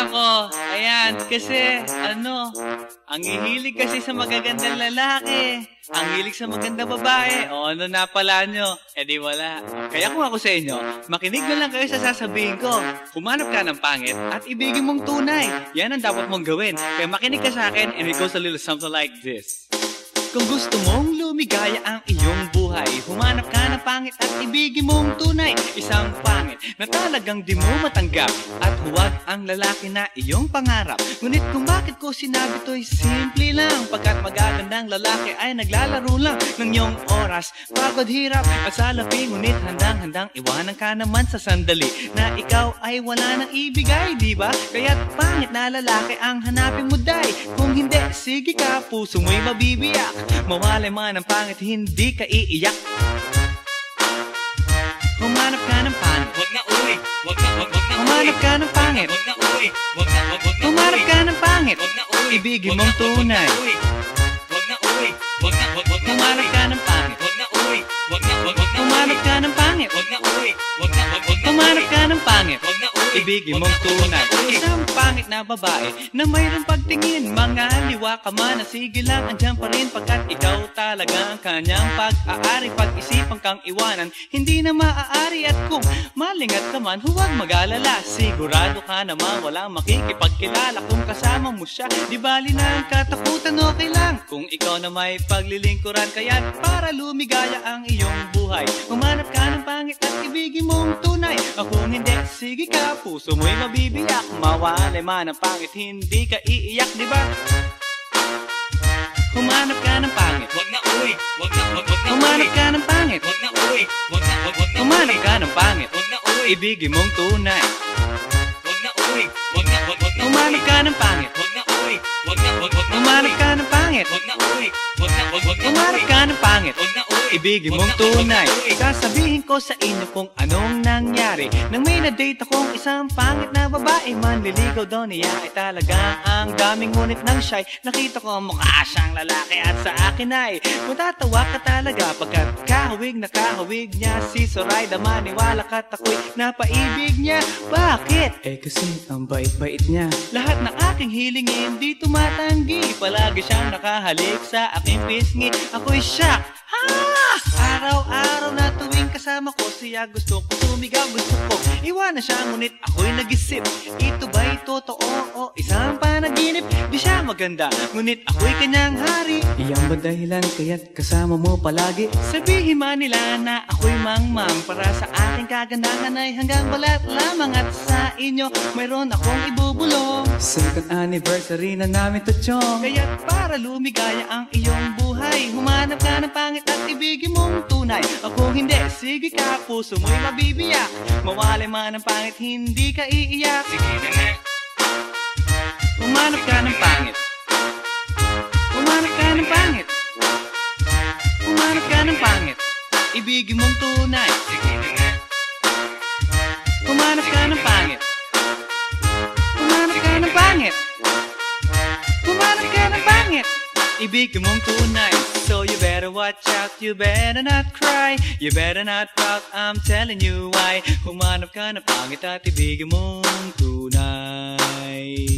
nako, ayan, kasi, ang hihilig kasi sa magagandang lalaki, ang hilig sa magandang babae, o ano na pala nyo, di wala. Kaya kung ako sa inyo, makinig na lang kayo sa sasabihin ko. Humanap ka ng pangit at ibigin mong tunay. Yan ang dapat mong gawin. Kaya makinig ka sa akin and it goes a little something like this. Kung gusto mong lumigaya ang iyong buhay, humanap ka ng pangit at ibigin mong tunay. Isang pangit na talagang di mo matanggap, at huwag ang lalaki na iyong pangarap. Ngunit kung bakit ko sinabi to'y simple lang, pagkat magagandang lalaki ay naglalaro lang ng iyong oras, pagod, hirap at salapi. Ngunit handang-handang iwanan ka naman sa sandali na ikaw ay wala nang ibigay, diba? Kaya't pangit na lalaki ang hanapin mo, day. Kung hindi, sige ka, puso mo'y mabibiyak. Mawalay man ang pangit, hindi ka iiyak. Humanap ka ng pangit, wag na uwi, wag na humanap ka ng pangit, wag na uwi, wag na humanap ka ng pangit, wag na uwi, ibigin mong tunay. Wag na uwi, wag na humanap ka ng pangit, wag na uwi, wag na humanap ka ng pangit, wag na uwi, wag na humanap ka ng pangit, wag na uwi, ibigin mong tunay. Isang pangit na babae na mayroong pagtingin, mga liwa ka man, sige lang, andyan pa rin, pagkat ikaw talaga ang kanyang pag-aari. Pag-isipan kang iwanan, hindi na maaari, at kung malingat ka man, huwag mag-alala. Sigurado ka naman walang makikipagkilala kung kasama mo siya. Di bali na ang katakutan, okay lang kung ikaw na may paglilingkuran. Kaya't para lumigaya ang iyong buhay, humanap ka ng pangit at ibigin mong tunay. Kung hindi, sige ka, puso mo'y mabibiyak. Mawalay man ang pangit, hindi ka iiyak, diba? Humanap ka ng pangit, wag na uwi, wag na humanap ka ng pangit, wag na uwi, wag na humanap ka ng pangit, wag na uwi, ibigin mong tunay. Wag na uwi, wag na humanap ka ng pangit, wag na uwi, wag na humanap ka ng pangit, wag na uwi, wag na humanap ka ng pangit, wag na uwi, ibigin mong tunay. Sasabihin ko sa inyo kung anong nangyari nang may na-date akong isang pangit na babae. Manliligaw daw niya ay talagang ang daming, ngunit nang siya'y nakita ko mukha siyang lalaki, at sa akin ay matatawa ka talaga, pagkat kahawig na kahawig niya si Zoraida. Maniwala ka't ako'y napaibig niya. Bakit? Kasi ang bait-bait niya. Lahat ng aking hilingin di tumatanggi, palagi siyang nakahalik sa aking pisngi. Ako'y shock, araw-araw na tuwing kasama ko siya, gusto ko sumigaw, gusto ko iwanan siya. Ngunit ako'y nag-isip, ito ba'y totoo o isang panaginip? Di siya maganda, ngunit ako'y kanyang hari. Iyan ba dahilan kaya't kasama mo palagi? Sabihin man nila na ako'y mangmang, para sa aking kagandahan ay hanggang balat lamang, at sa inyo mayroon akong ibubulong. Second anniversary na namin to, chong. Kaya't para lumigaya ang iyong buhay, humanap ka ng pangit at ibigin mong tunay. Kung hindi, sige ka, puso mo'y mabibiyak. Mawalay man ang pangit, hindi ka iiyak. Sige na nga. Humanap ka ng pangit, humanap ka ng pangit, humanap ka ng pangit, ibigin mong tunay. Sige na nga. Humanap ka ng pangit, humanap ka ng pangit, humanap ka ng pangit, ibigin mong tunay. So you better watch out, you better not cry, you better not pout, I'm telling you why. Humanap ka ng pangit at ibigin mong tunay.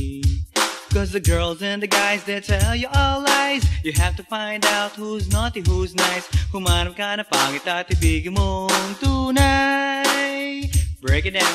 Cause the girls and the guys, they tell you all lies. You have to find out who's naughty, who's nice. Humanap ka ng pangit at ibigin mong tunay. Break it down.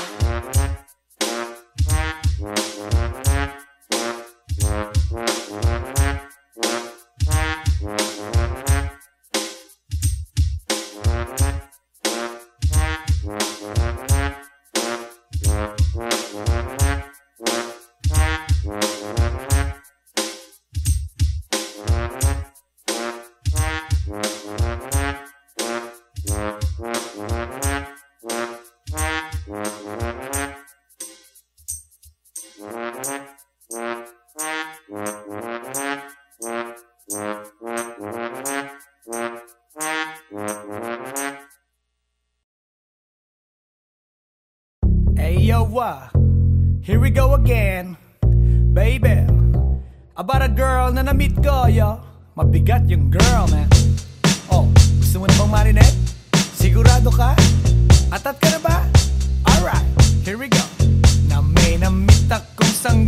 Here we go again, baby. About a girl na na-meet ko, yo. Mabigat yung girl, man. Oh, gusto mo na bang marinig? Sigurado ka? Atat ka na ba? Alright, here we go. Na may na-meet akong sang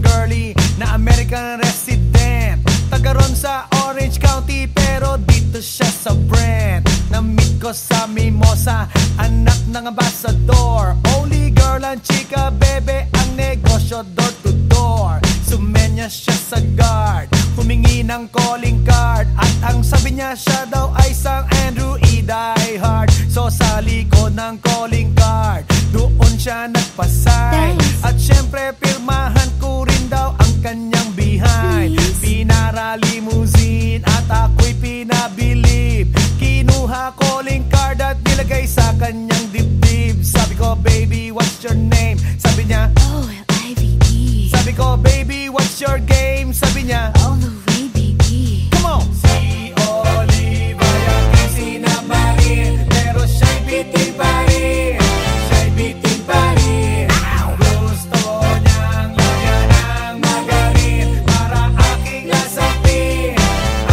sa Orange County, pero dito siya sa Brent. Na-meet ko sa Mimosa, anak ng ambassador. Only girl ang chika, bebe, ang negosyo door to door. Sumenya siya sa guard, humingi ng calling card. At ang sabi niya, siya daw ay isang Andrew E. diehard. So sa likod ng calling card, doon siya nagpasay. At syempre pirmahan ko rin daw ang kanyang behind. Pinara limousine at ako'y pinabilib. Kinuha calling card at nilagay sa kanyang dibdib. Sabi ko, baby, what's your name? Sabi niya, OLIVE. sabi ko, baby, what's your game? Sabi niya, All the way, baby. come on! Si Olive ay aking sinamarin, pero siya'y bitin pa rin. Siya'y bitin pa rin. Gusto niyang lagyan ng magarin para aking lasapin,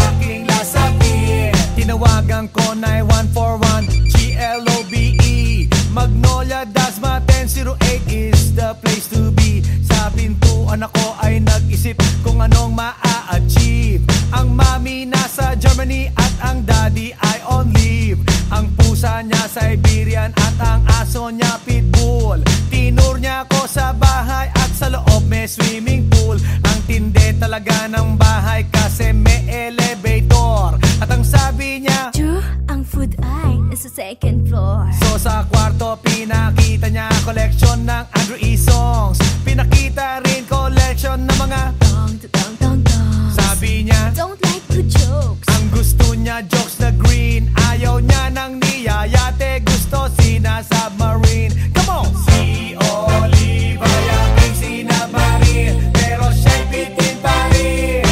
aking lasapin. Tinawagan ko 9141 GLOBE Magnolia, Dasma 1008 is the place to be. Sa pintuan ako ay nag-isip kung anong maa-achieve. Ang mami nasa Germany at ang daddy ay on leave. Ang pusa niya Siberian at ang aso niya pitbull. Tinur niya ako sa bahay at sa loob may swimming pool. Ang tindi talaga ng bahay kasi may elevator. At ang sabi niya, True, ang food ay nasa second floor. so sa kwarto pinakita niya collection ng Andrew E. songs. Pinakita rin collection ng mga Dong, dong, dong, dong. sabi niya, Don't like the jokes. ang gusto niya jokes na green. Ayaw niya ng niyayate, gusto sina-submarine. Come on! Si Olive ay aking sinamarin, pero siya'y bitin pa rin.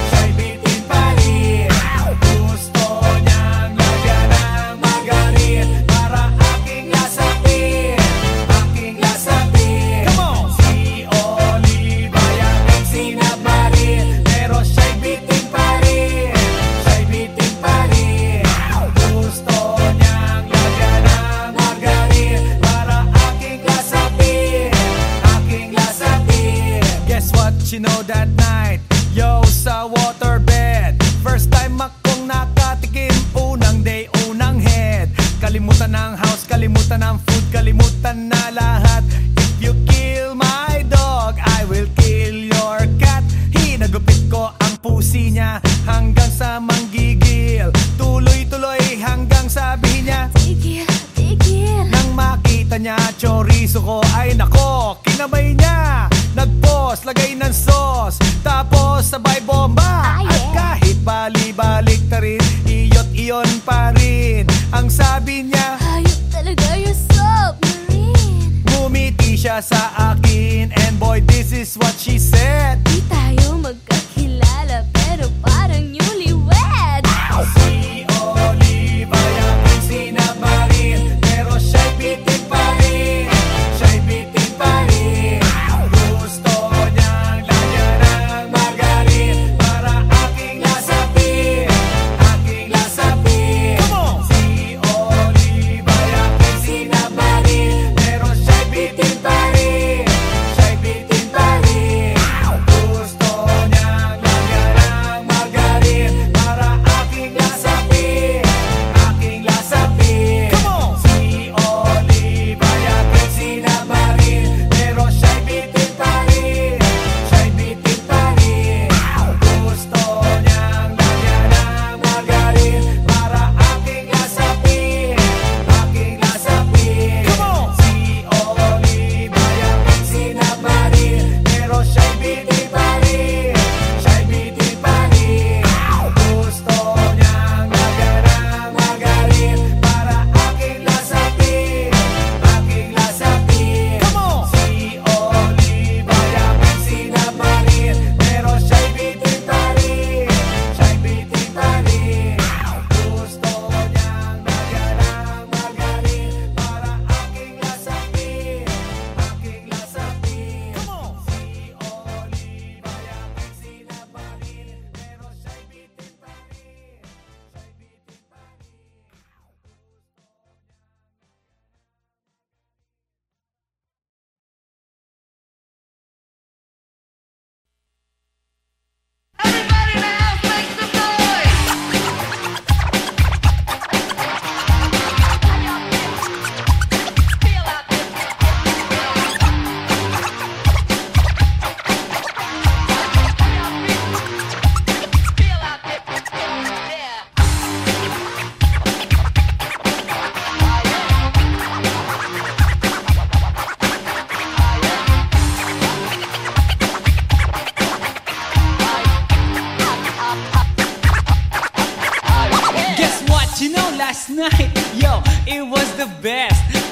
Siya'y bitin pa rin. Gusto niyang lagyan ng magarin para aking lasapin, aking lasapin. Come on! Si Olive ay aking sinamarin, pero siya'y bitin pa rin. Siya'y bitin pa rin. Gusto niyang lagyan ng magarin para aking lasapin, aking lasapin. Guess what you know that night? Yo, sa waterbed, first time akong nakatikim. Unang day, unang head. Kalimutan ng house, kalimutan ng food, kalimutan na lahat. If you kill my dog, I will kill your cat. Hinagupit ko ang pusi niya hanggang sa manggigil. Tuloy-tuloy hanggang sabihin niya, Tigil, tigil. nang makita niya chorizo ko, ay nako, kinabay niya. Nagpos, lagay ng sauce, tapos sabay bomba. Ah, At yeah. kahit bali-balik ta rin, iyot-iyon pa rin. Ang sabi niya, Hayop talaga yung submarine. ngumiti siya sa akin. And boy, this is what she said. Di tayo magkakilala pero parang newlywed. Si Olive ay aking sinamarin, pero siya'y bitin pa rin. Siya'y bitin pa rin. Gusto niyang lagyan ng magarin para aking lasapin, aking lasapin. Si Olive ay aking sinamarin, pero siya'y bitin pa rin. Siya'y bitin pa rin.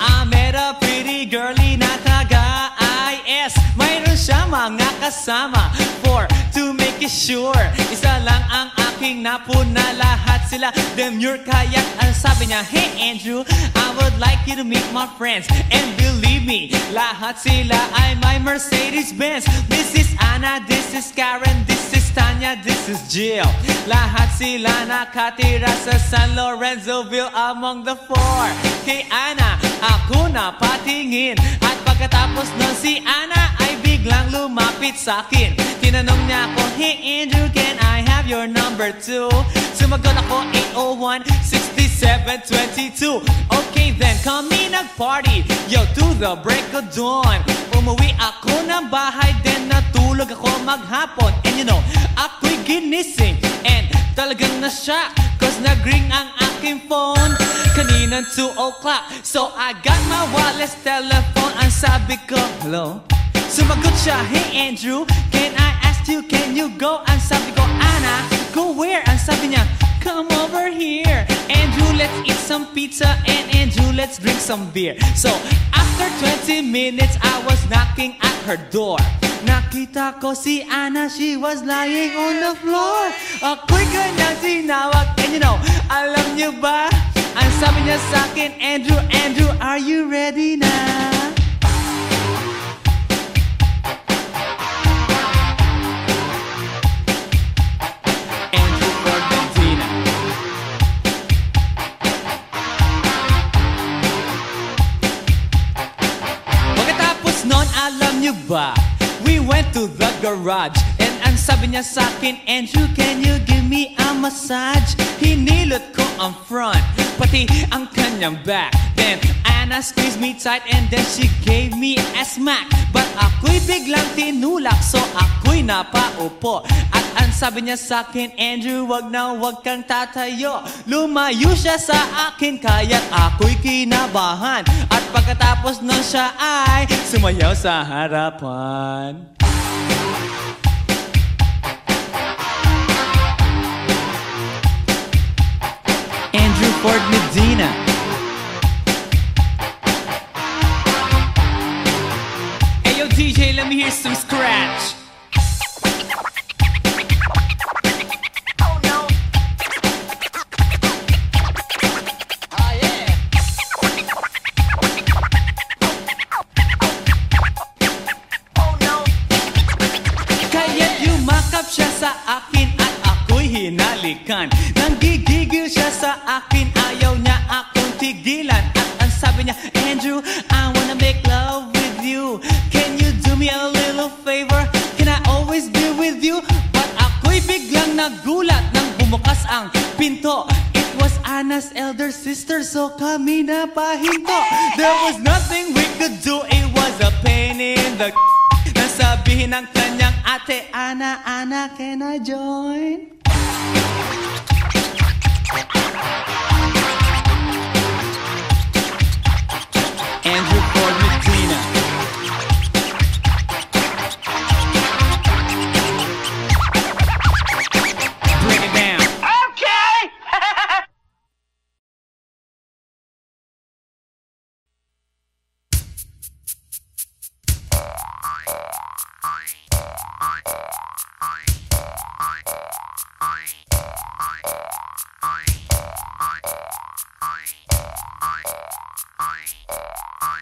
I met a pretty girlie na taga-IS. Mayroon siya mga kasama for to make it sure. Isa lang ang aking napuna, lahat sila demure. Kaya ang sabi niya, hey Andrew, I would like you to meet my friends. And believe me, lahat sila ay my Mercedes-Benz. This is Anna, this is Karen, this is Tanya, this is Jill. Lahat sila nakatira sa San Lorenzoville among the four. Kay Anna, ako na patingin. At pagkatapos nun si Anna ay biglang lumapit sa akin. Tinanong niya ako, hey Andrew, can I have your number too? Sumagot ako, 801-6722. Okay then, kami nag-party, yo, to the break of dawn. Umuwi ako ng bahay, then natulog ako maghapon. And you know, ako'y ginising, and talagang na-shock, cause nag-ring ang aking phone kaninang 2 o'clock. So I got my wireless telephone. Ang sabi ko, hello? Sumagot siya, hey Andrew, can I ask you, can you go? Ang sabi ko, Anna, go where? Ang sabi niya, come over here. Andrew, let's eat some pizza, and Andrew, let's drink some beer. So after 20 minutes, I was knocking at her door. Nakita ko si Anna, she was lying on the floor. Ako'y kanyang tinawag, and you know, alam niyo ba? Ang sabi niya sa akin, Andrew, Andrew, are you ready na? Andrew Ford Medina. Pagkatapos nun, alam niyo ba? We went to the garage, and ang sabi niya sa akin, Andrew, can you give me a massage? Hinilot ko ang front, pati ang kanyang back. Then Anna squeezed me tight, and then she gave me a smack. But ako'y biglang tinulak, so ako'y napaupo. At ang sabi niya sa akin, Andrew, wag na wag kang tatayo. Lumayo siya sa akin, kaya't ako'y kinabahan. At pagkatapos nun siya ay sumayaw sa harapan. Andrew Ford Medina. Hey yo DJ, let me hear some scratch. Oh no. Oh yeah. Oh no. Kaya't yumakap siya sa akin at ako'y hinalikan. Nanggigigil siya sa akin, ayaw niya akong tigilan. At ang sabi niya, Andrew, I wanna make love with you. Can you do me a little favor? Can I always be with you? But ako'y biglang nagulat nang bumukas ang pinto. It was Anna's elder sister, so kami na pahinto. There was nothing we could do, it was a pain in the nasabihin ng kanyang ate, Anna, Anna, can I join? Andrew Ford Medina. Bring it down. Okay.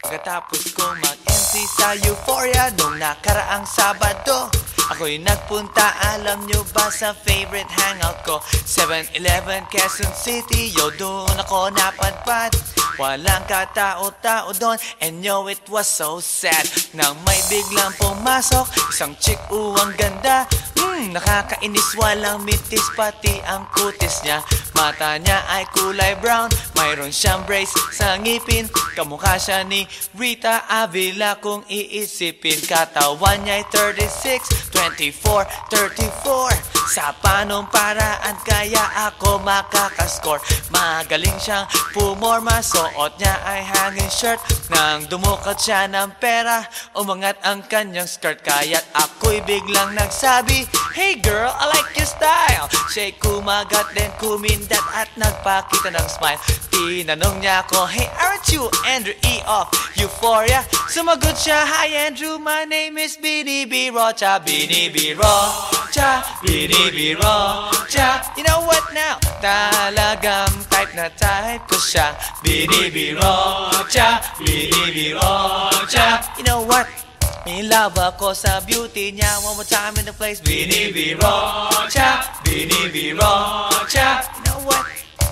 Pagkatapos ko mag-MC sa Euphoria nung nakaraang Sabado, ako'y nagpunta, alam nyo ba, sa favorite hangout ko, 7-Eleven, Quezon City. Yo, doon ako napadpad, walang katao-tao doon. And yo, it was so sad nang may biglang pumasok isang chick, ang ganda. Nakakainis, walang mitis, pati ang kutis niya. Mata niya ay kulay brown, mayroon siyang brace sa ngipin. Kamukha siya ni Rita Avila kung iisipin. Katawan niya ay 36, 24, 34. Sa panong paraan kaya ako makakaskor. Magaling siyang pumorma, suot niya ay hanging shirt. Nang dumukat siya ng pera, umangat ang kanyang skirt. Kaya't ako'y biglang nagsabi, hey girl, I like your style. Siya'y kumagat, then kumindat oportunidad at nagpakita ng smile. Tinanong niya ako, hey, aren't you Andrew E. of Euphoria? Sumagot siya, hi Andrew, my name is Bini B. Rocha. Bini B. Rocha, Bini B. Rocha. You know what now? Talagang type na type ko siya. Bini B. Rocha, Bini B. Rocha. You know what? In love ako sa beauty niya. One more time in the place. Bini B. Rocha, Bini B. Rocha. You know what?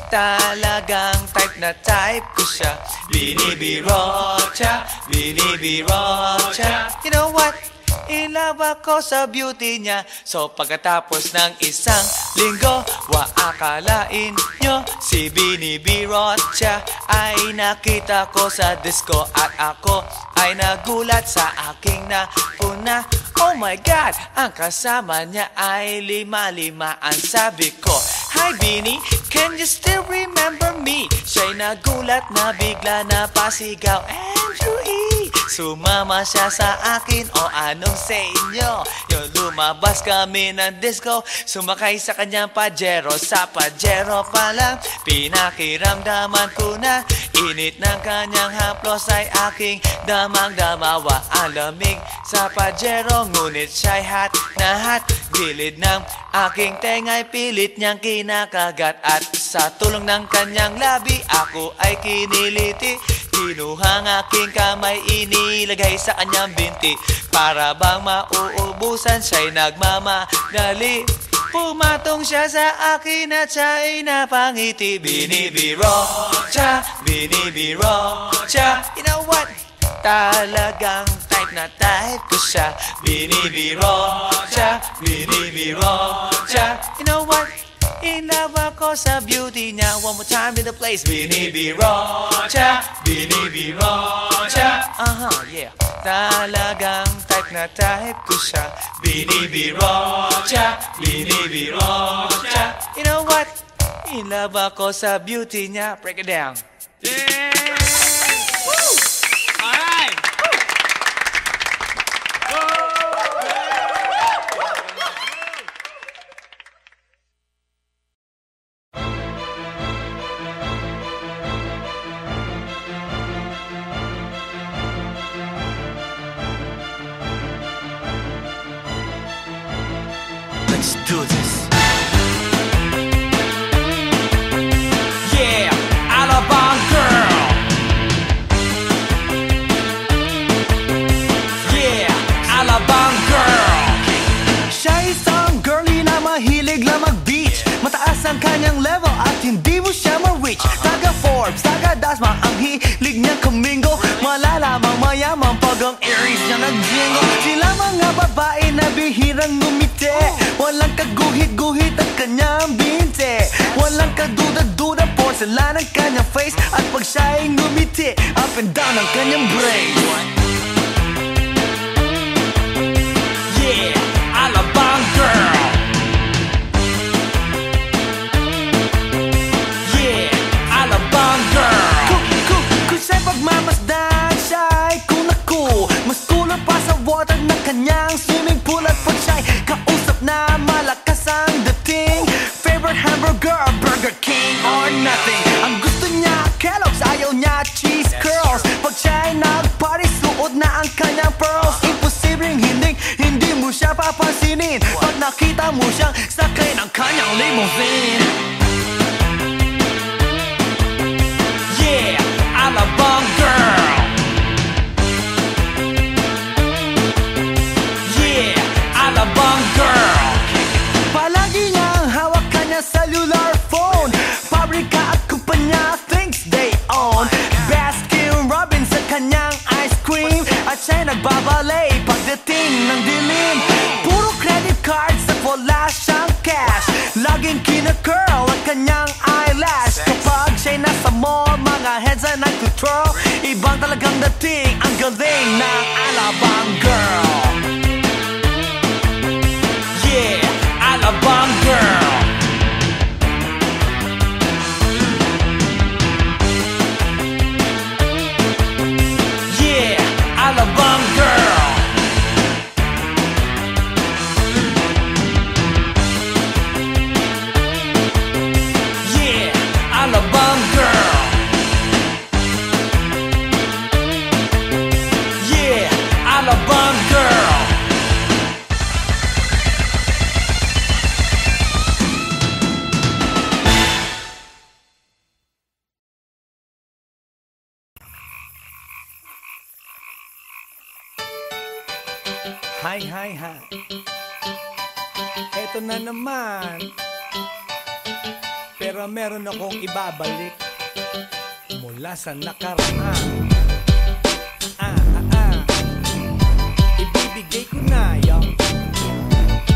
Talagang type na type ko siya. Bini B. Rocha, Bini B. Rocha. You know what? In love ako sa beauty niya. So pagkatapos ng isang linggo, akalain nyo si Bini B. Rocha ay nakita ko sa disco. At ako ay nagulat sa aking napuna. Oh my God, ang kasama niya ay lima-lima. Ang sabi ko, hi Bini, can you still remember me? Siya'y nagulat na bigla na pasigaw, Andrew E. Sumama siya sa akin, o anong sa inyo? Yung lumabas kami ng disco, sumakay sa kanyang Pajero. Sa Pajero pa lang, pinakiramdaman ko na init ng kanyang haplos ay aking damang-damawa. Ang lamig sa Pajero, ngunit siya'y hot na hot. Gilid ng aking tenga'y pilit niyang kinakagat. At sa tulong ng kanyang labi, ako ay kiniliti. Kinuha ang aking kamay, inilagay sa kanyang binti. Para bang mauubusan, siya'y nagmamadali. Pumatong siya sa akin at siya'y napangiti. Bini B. Rocha, Bini B. Rocha. You know what? Talagang type na type ko siya. Bini B. Rocha, Bini B. Rocha. You know what? In love ako sa beauty niya. One more time in the place. Bini B. Rocha, Bini B. Rocha. Yeah. Talagang type na type ko siya. Bini B. Rocha, Bini B. Rocha. You know what? In love ako sa beauty niya. Break it down. Yeah! Woo! Alright! Let's do this. Yeah, Alabang girl. Yeah, Alabang girl. Siya isang girlie na mahilig lang mag-beach. Mataas ang kanyang level at hindi mo siya ma-reach. Taga Forbes, taga Dasma, ang hilig niya kumingo. Malalamang mayaman pag ang Aries niya nag-jingo. Sila mga babae na bihirang ngumiti. Walang kaguhit-guhit ang kanyang binte. Walang kaduda-duda, porcelain ang kanyang face. At pag siya'y ngumiti, up and down ang kanyang brain. Yeah, Alabang girl. Yeah, Alabang girl. Kung siya'y pagmamasdan, siya'y kunaku. Mas cooler pa sa water ng kanyang swimming pool. At pag siya'y kausap na malakas ang dating, favorite hamburger, Burger King or nothing. Ang gusto niya, Kellogg's, ayaw niya, cheese curls. Pag siya'y nag-party, suot na ang kanyang pearls. Imposibleng hindi mo siya papansinin pag nakita mo siyang sakay ng kanyang limousine. Yeah, Alabang girl. Yeah, Alabang girl. Palagi niyang hawak kanyang cellular phone. Pabrika at kumpanya thinks they own. Baskin Robbins sa kanyang ice cream. At siya'y nagbabalay pagdating ng dilim. Puro credit cards at wala siyang cash. Laging kina-curl ang kanyang eyelash. Kapag siya'y nasa mall, mga heads ay nag-twirl. Ibang talagang dating, ang galing ng Alabang girl. Yeah, Alabang girl. Yeah, Alabang girl. Yeah, Alabang girl. Hi, hi, hi. Eto na naman. Pero meron akong ibabalik mula sa nakaraan. Ibibigay ko na yun,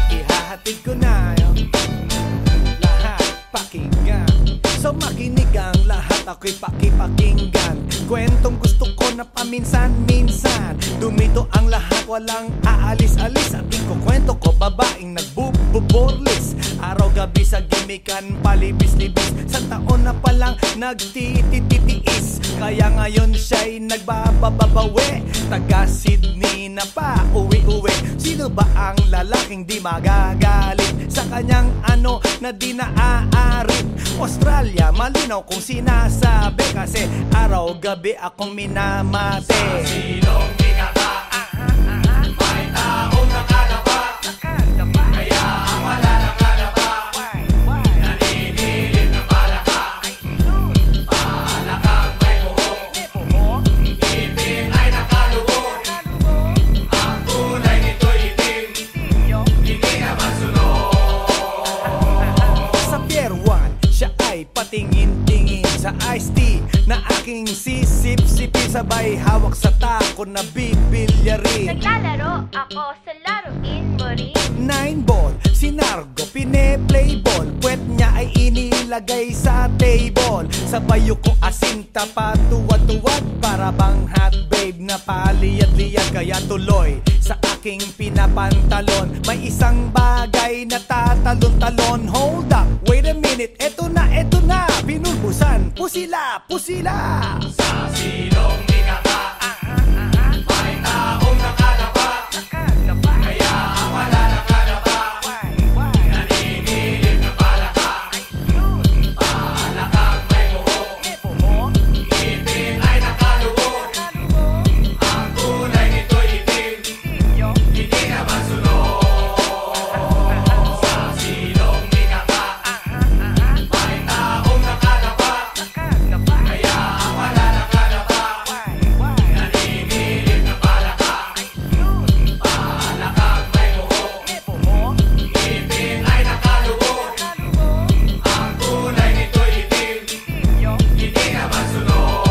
ihahatid ko na yun, lahat pakinggan. So makinig ang lahat, ako'y pakipakinggan. Kwentong gusto ko na paminsan-minsan. Dumito ang lahat, walang aalis-alis. At ikukwento ko, babaeng nagbububorlis. Araw-gabi sa gimikan, palibis-libis. Sa taon na palang nagtititiis. Kaya ngayon siya'y nagbababawi. Taga Sydney na pa, uwi-uwi. Sino ba ang lalaking di magagalit sa kanyang ano na di naaarit? Australia, malinaw kung sinasabi. Kasi araw-gabi akong minamate. Sa silong di ka ba? May taong nakalaba. Kaya ang wala nakalaba. Naninilig na palaka. Palakang may buhok. Ngipin ay nakalubog. Ang kulay nito'y itim. Hindi na masunod. Sa Pier 1, siya ay patingin-tingin sa iced tea na aking sisip-sipin. Sabay hawak sa tako na bibilyarin. Naglalaro ako sa laruin mo rin. 9 ball, si Nargo pine-play ball. Puwet niya ay inilagay sa table. Sabay ko asinta pa tuwad-tuwad. Para bang hot babe na paliyad-liyad. Kaya tuloy sa aking pinapantalon may isang bagay na tatalon-talon. Hold up, wait a minute, eto na, pinulbusan, pusila, pusila. Sa silong di ka ba? May taong nakalaba. Kaya ang wala nakalaba. Naninilig na palaka. Palakang may buhok. Ngipin ay nakalubog. Ang kulay nito'y itim. Hindi na masunod. Sa silong di ka ba? May taong nakalaba. Kaya ang wala nakalaba. Naninilig na palaka. Palakang may buhok. Ngipin ay nakalubog. Ang kulay nito'y itim. Hindi na masunod.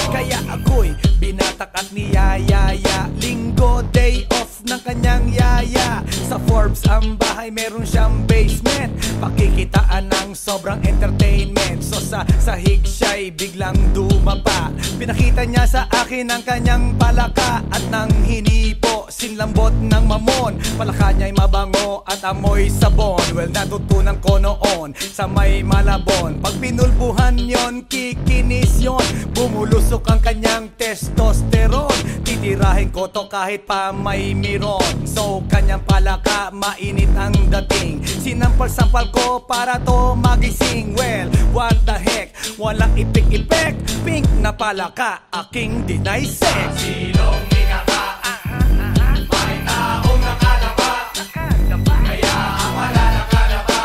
Kaya ako'y binatak at niyayaya. Linggo, day off ng kanyang yaya. Sa Forbes ang bahay, meron siyang basement. Pakikitaan ng sobrang entertainment. So sa sahig siya'y biglang dumapa. Pinakita niya sa akin ang kanyang palaka. At nang hinipo, sinlambot ng mamon. Palaka niya'y mabango at amoy sabon. Well, natutunan ko noon sa may Malabon. Pag pinulbuhan yon, kikinis yon. Bumulusok ang kanyang testosterone. Titirahin ko to kahit pa may miron. So kanyang palaka, mainit ang dating. Sinampal-sampal ko para to magising. Well, what the heck, walang ipik-ipek. Pink na palaka, aking deny sex. Silong di ka ba? May taong nakalaba. Kaya ang wala nakalaba.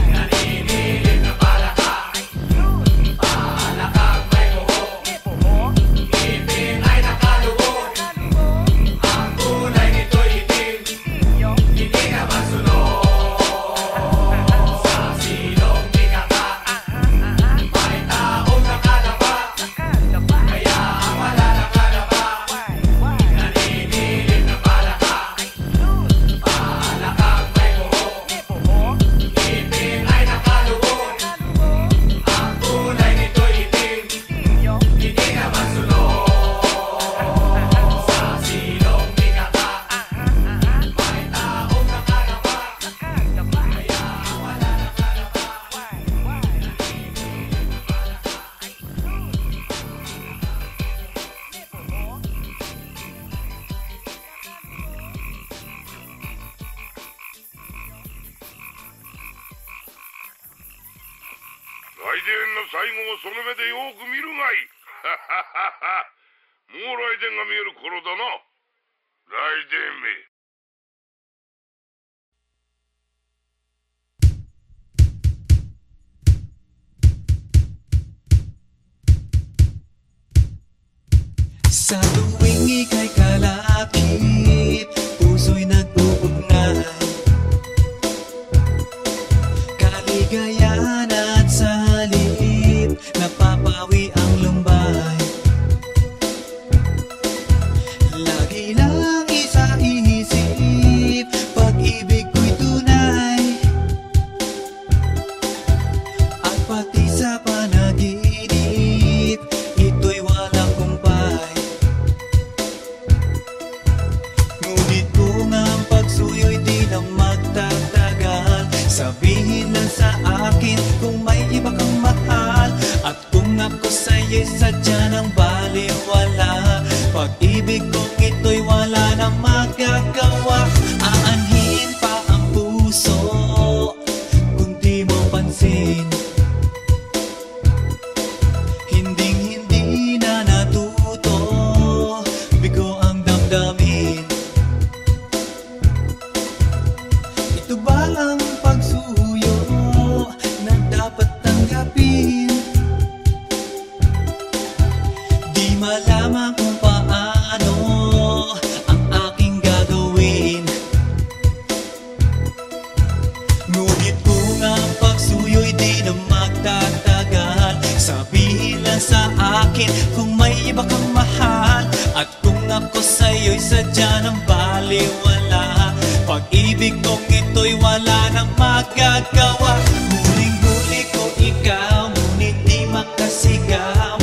Naninilig na palaka. Palakang may buhok. Ngipin ay nakalubog. Ang kulay nito'y itim. Hindi na masunod. Sa silong di ka ba? May taong nakalaba. Kaya ang wala nakalaba. Naninilig na palaka. Palakang may buhok. Ngipin ay nakalubog. Ang kulay nito'y itim. Hindi na masunod. Sa silong di ka ba? May taong nakalaba. Kaya ang wala nakalaba. もう雷電が見える頃だな。雷電め。Sa tuwing ika'y kalakip, puso'y nag-uugnay. Kaligayahan at sa halip, napapawi ang lumbay. Lagi lang isa inisip, pag-ibig ko'y tunay. At pati sa panaginip, ito'y walang kumpay. Ngunit kung ang pagsuyo'y di na magtatagal, sabihin lang sa akin kung may iba kang mahal. At kung ako sa'yo'y sadya ng baliwala, pag-ibig kong ito'y wala na magagawa. Aanhin pa ang puso kung di mo pansin. Hinding-hindi na natuto, bigo ang damdamin. Ito ba ang pagsuyo na dapat tanggapin? Di malaman kung paano ang aking gagawin. Ngunit kung ang pagsuyo'y di na magtatagal, sabihin lang sa akin kung may iba kang mahal. At kung ako sa'yo'y sadya ng baliwala, pag-ibig kong ito'y wala nang magagawa. Huling-huli ko ikaw, ngunit di makasigaw.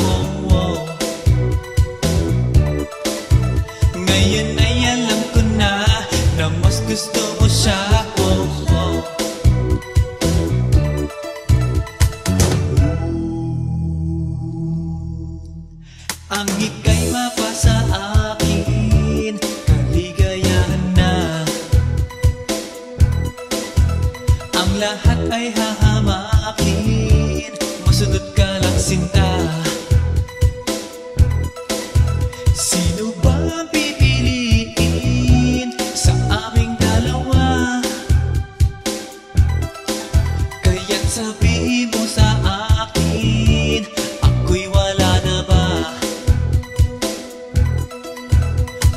Ngayon ay alam ko na mas gusto mo siya. Ang ika'y mapasa akin, kaligayahan na. Ang lahat ay hahamakin, masunod ka lang sinta. Sino ba ang pipiliin sa aming dalawa? Kaya't sabihin mo sa akin, ako'y wala na ba?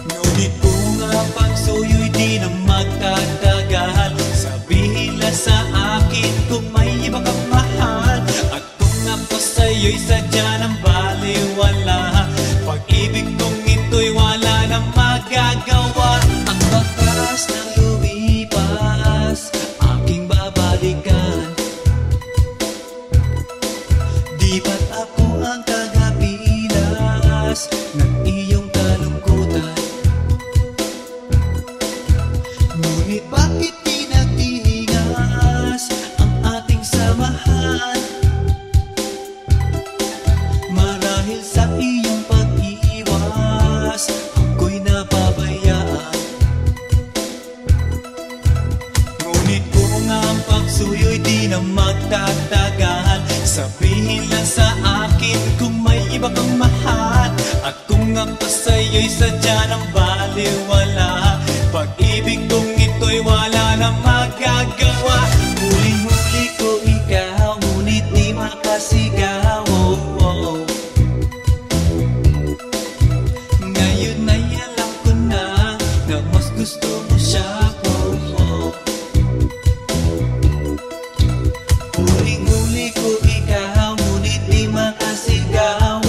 Ngunit kung ang pagsuyo'y di na magtatagal, sabihin lang sa akin kung may iba kang mahal. At kung ako sa'yo'y sadya ng baliwala, pag-ibig kong ito'y wala nang magagawa. Ang bakas ng lumipas, aking babalikan. Di ba't ako ang tagapilas ng iyong kalungkutan? Ngunit bakit di nagtingas ang ating samahan? Marahil sa iyong pag-iwas, ako'y napabayaan. Ngunit kung ang pagsuyo'y di na magtatagal, sabihin lang sa akin kung may iba kang mahal. At kung ako sa'yo'y sadya ng baliwala, pag-ibig kong ito'y wala na magagawa. Huling-huli ko ikaw, ngunit di makasigaw. Ngayon ay alam ko na mas gusto mo siya. Huling-huli ko ikaw, ngunit di makasigaw.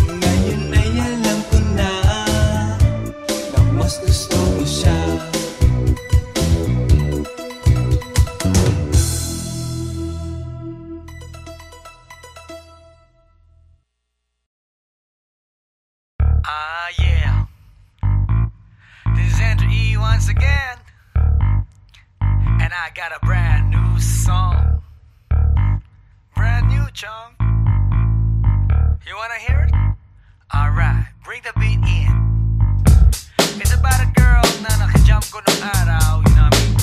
Ngayon ay alam ko na mas gusto mo siya. Yeah. This is Andrew E once again. And I got a brand new song. Brand new, chong. You wanna hear it? Alright, bring the beat in. It's about a girl na nakajump ko nung araw, you know what I mean?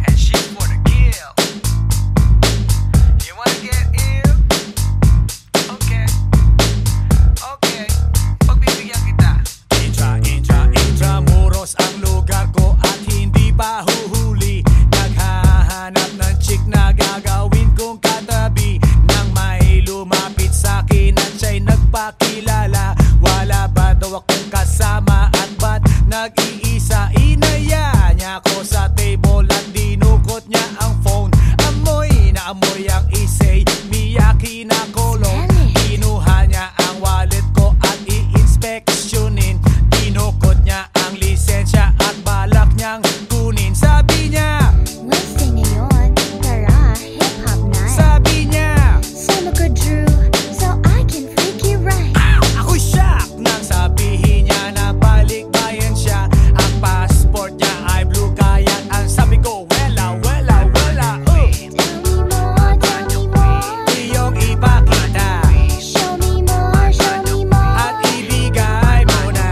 And she's for the kill. You wanna get ill? makilala. Wala ba daw akong kasama at ba't nag-iisa? Inaya niya ako sa table at dinukot niya ang phone. Amoy na amoy ang isay, Miyaki na kolong. Kinuha niya ang wallet ko at i-inspeksyonin. Dinukot niya ang lisensya at balak niyang kunin. Sabi niya, Wednesday ngayon, tara, hip-hop night. sabi niya, Sama ko, Drew, so I can freak you right. ako shock nang sabihin niya na balik bayan siya. Ang passport niya ay blue, kaya ang sabi ko, wala, wala, wala. Tell me more, Iyong ipakita show me more, show me more. at ibigay mo na.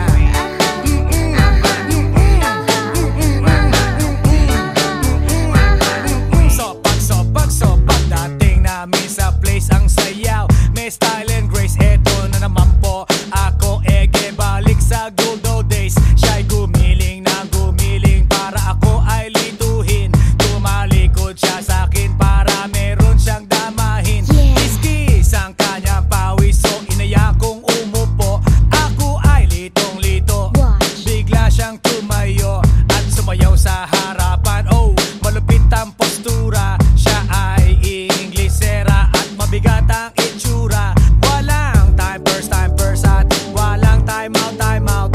Sopak, dating namin sa place ang sayaw. May style and grace, eto na naman po. Ako ege balik sa good old days. Siya'y gumiling na gumiling para ako ay lituhin. Tumalikod siya sa'kin para meron siyang damahin. Yeah. Kiskis ang kanyang pawis, so inaya kong umupo. Ako ay litong-lito. Watch. Bigla siyang tumayo at sumayaw sa harapan. Oh, malupit ang postura. Siya ay Inglesera at mabigat ang itsura. Walang time first at walang time out.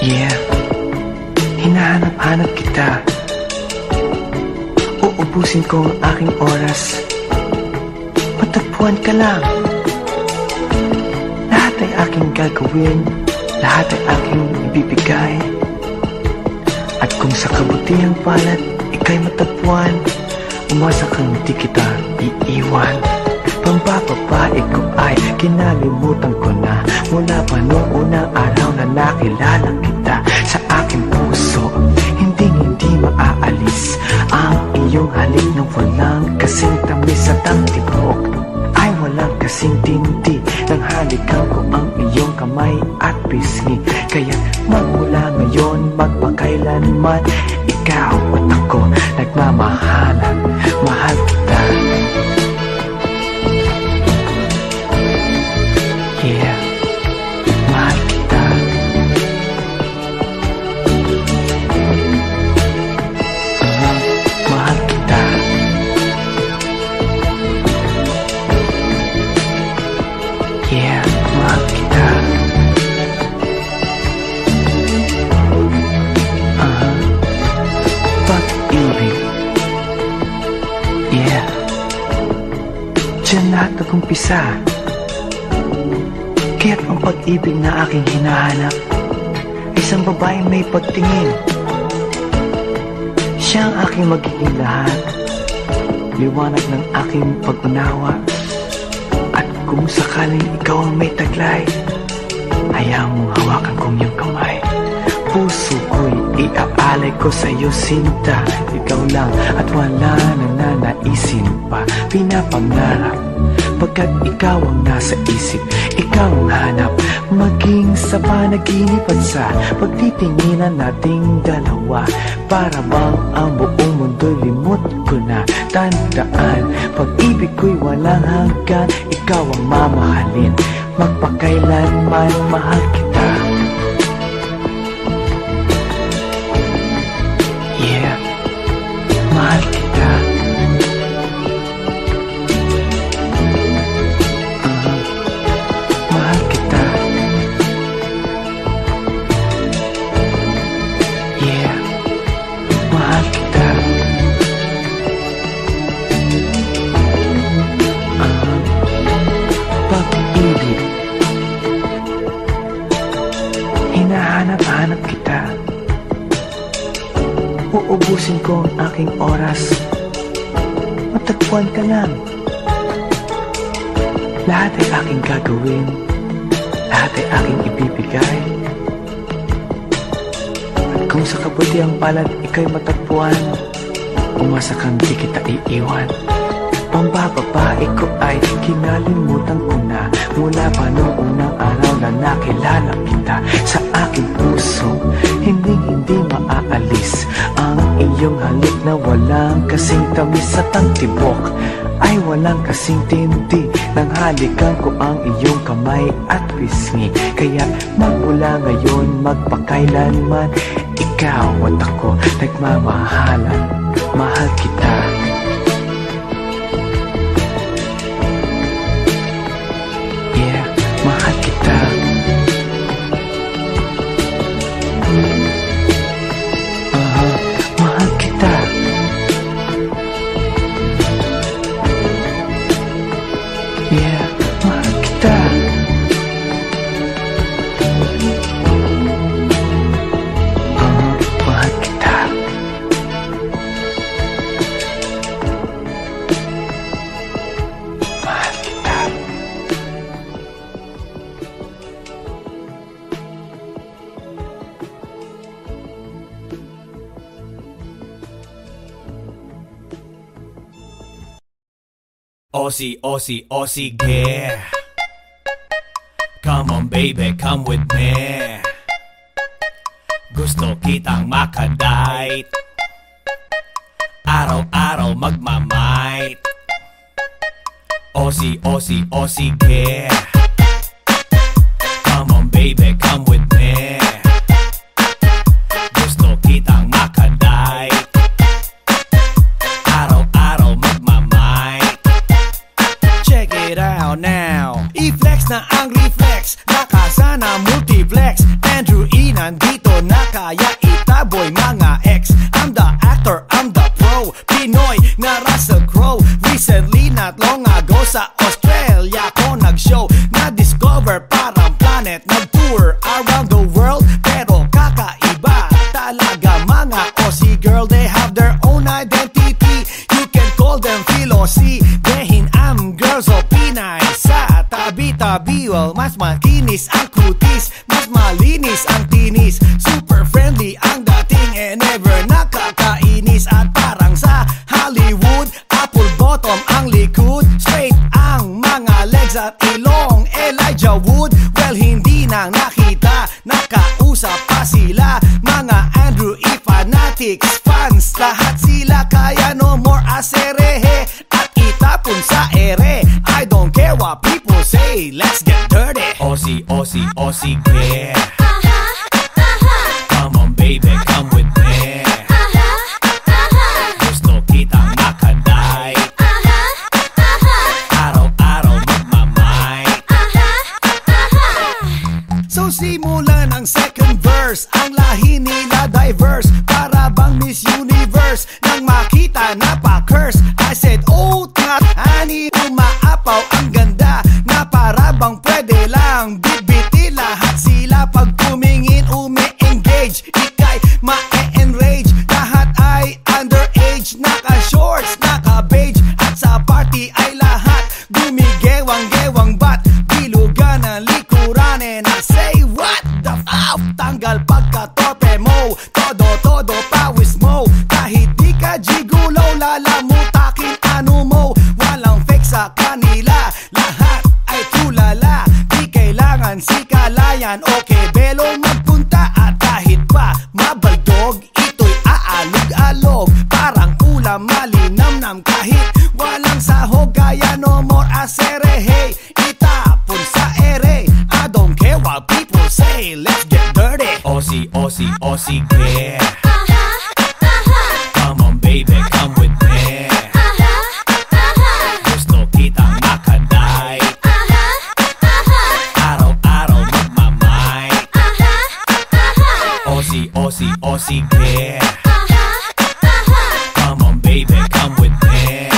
Yeah, hinahanap-hanap kita. Uubusin ko ang aking oras. Matagpuan ka lang. Lahat ay aking gagawin, lahat ay aking ibibigay. At kung sa kabutihang palad ika'y matagpuan, umasa kang di kita iiwan. Pambababae ko ay kinalimutan ko na, mula pa noong unang araw na nakilala kita. Sa aking puso, hindi maaalis ang iyong halik na walang kasing tamis at ang tibok ay walang kasing tindi. Nang halikan ko ang iyong kamay at pisngi, kaya magmula ngayon magpakailanman, ikaw at ako nagmamahalan. Mahal kita. Yeah, mahal kita. Mahal kita. Yeah, mahal kita. Pag-ibig. Yeah, diyan lahat nag-umpisa. Kaya't ang pag-ibig na aking hinahanap, isang babaeng may pagtingin. Siya ang aking magiging lahat, liwanag ng aking pag-unawa. At kung sakaling ikaw ang may taglay, hayaan mong hawakan kong iyong kamay. Puso ko'y iaalay ko sa'yo, sinta. Ikaw lang at wala na nanaisin pa. Pinapangarap pagkat ikaw ang nasa isip, ikaw ang hanap, maging sa panaginip at sa pagtitinginan nating dalawa. Para bang ang buong mundo'y limot ko na. Tandaan, pag-ibig ko'y walang hanggan, ikaw ang mamahalin, magpakailanman mahal kita. Yeah, mahal kita. Mahal kita. Yeah, mahal kita. Pag-ibig. Hinahanap-hanap kita. Uubusin ko ang aking oras. Matagpuan ka lang. Lahat ay aking gagawin, lahat ay aking ibibigay. At kung sa kabutihang palad ika'y matagpuan, umasa kang di kita iiwan. Pambababae ko ay kinalimutan ko na, mula pa noong unang araw na nakilala kita. Sa aking puso, hindi maaalis ang iyong halik na walang kasing tamis at ang tibok ay walang kasing tindi. Nang halikan ko ang iyong kamay at pisngi, kaya magmula ngayon magpakailanman, ikaw at ako nagmamahalan. Mahal kita. Yeah, mahal kita. Mahal kita. Yeah, mahal kita. Mahal kita. Mahal kita. Aussie, Aussie, Aussie, yeah. Come on baby, come with me. Gusto kitang makadite, araw-araw magmamight. Aussie, Aussie, Aussie, yeah. Come on baby, come with me. Gusto kitang makadite, araw-araw magmamight. Check it out now. I-flex na ang reflex, nakasana multiplex. Andrew E nandito Mas makinis ang kutis, mas malinis ang tinis. Super friendly ang dating and never nakakainis. At parang sa Hollywood, apple bottom ang likod, straight ang mga legs at ilong Elijah Wood. Well, hindi na nakita, nakausap pa sila. Mga Andrew E. fanatics, fans, lahat sila. Kaya no more aserehe at itapon sa ere. I don't care what people say, let's get dirty. Aussie, Aussie, Aussie, yeah. Come on baby, come with me. Gusto kitang makaday, araw-araw magmamay. So simulan ang second verse, ang lahi nila diverse, para bang Miss Universe. Nang makita na pa-curse, I said, oh, not honey, umaapaw ang ganda, na para bang pwede lang bibiti lahat sila. Pag tumingin, umi-engage, ikay ma-enrage. Lahat ay underage, naka-shorts, naka-beige, at sa party ay lahat gumigewang-gewang. Bat bilugan ang likuran, and I say, what the f***? Tanggal pagka-torpe mo, todo pawis mo. Kahit di ka gigulaw, lalamutakin ano mo. Walang fake sa kanila, lahat ay tulala. Di kailangan si kalayan, okay belong magpunta. At kahit pa mabaldog, ito'y aalog-alog, parang ulam malinamnam. Kahit walang sahog, kaya no more aserehe, itapon sa ere. I don't care what people say, let's get dirty. Aussie, Aussie, Aussie, yeah. Come on baby, come with me. Gusto kitang makaday, araw-araw magmamay. Aussie, Aussie, Aussie, yeah. Come on baby, come with me.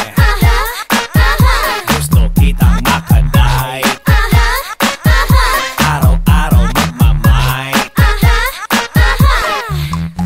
Gusto kitang makaday, araw-araw magmamay.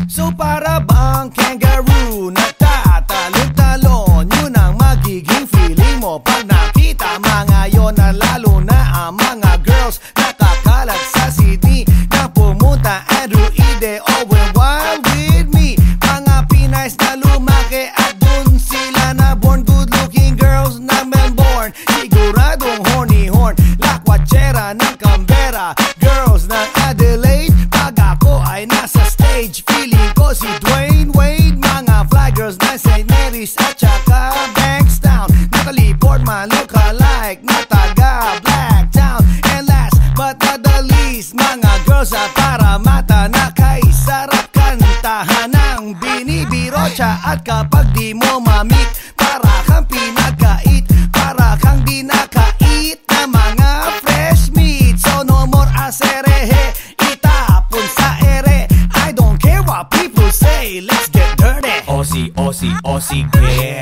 So para bang kangaroo, nagtatalon-talon, yun ang magiging feeling mo pag nakita mga yon. Na lalo na ang mga girls nakakalat sa CD, na pumunta Andrew Ide, Owen Wild with me. Mga Pinays na lumaki at dun sila na born, good-looking girls na Melbourne, siguradong horny horn, lakwachera ng Canberra, girls ng Adelaide. Pag ako ay nasa stage, feeling ko si Dwayne Wade. Mga fly girls na St. Mary's at saka Bankstown, Natalie Portman look-alike na taga Blacktown. And last but not the least, mga girls sa Paramata na kay sarap kantahan ng binibiro siya. At kapag di mo mamit, para kang pinagkait, para kang di nakait na mga fresh meat. So no more aserehe, itapon sa ere. I don't care what people say, let's get dirty. Aussie, Aussie, Aussie, yeah.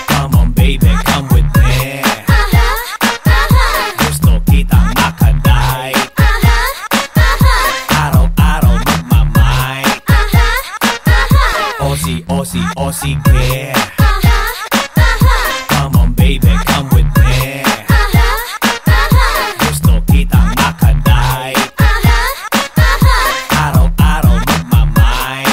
Come on baby, come with me. Gusto kitang makaday, araw-araw magmamay. Aussie, Aussie, Aussie, yeah. Come on baby, come with me. Gusto kitang makaday, araw-araw magmamay.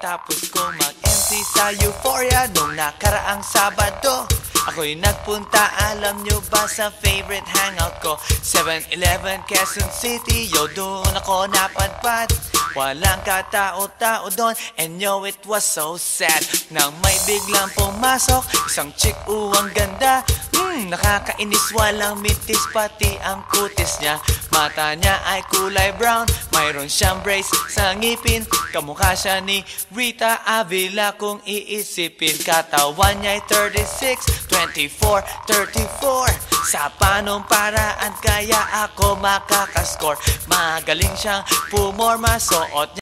Pagkatapos kong mag-MC sa Euphoria nung nakaraang Sabado, ako'y nagpunta, alam nyo ba, sa favorite hangout ko, 7-Eleven, Quezon City. Yo, doon ako napadpad, walang katao-tao doon, and yo, it was so sad nang may biglang pumasok isang chick, ang ganda. Nakakainis, walang mitis, pati ang kutis niya. Mata niya ay kulay brown, mayroon siyang brace sa ngipin. Kamukha siya ni Rita Avila kung iisipin. Katawan niya ay 36, 24, 34. Sa panong paraan kaya ako makakaskor? Magaling siyang pumorma, suot niya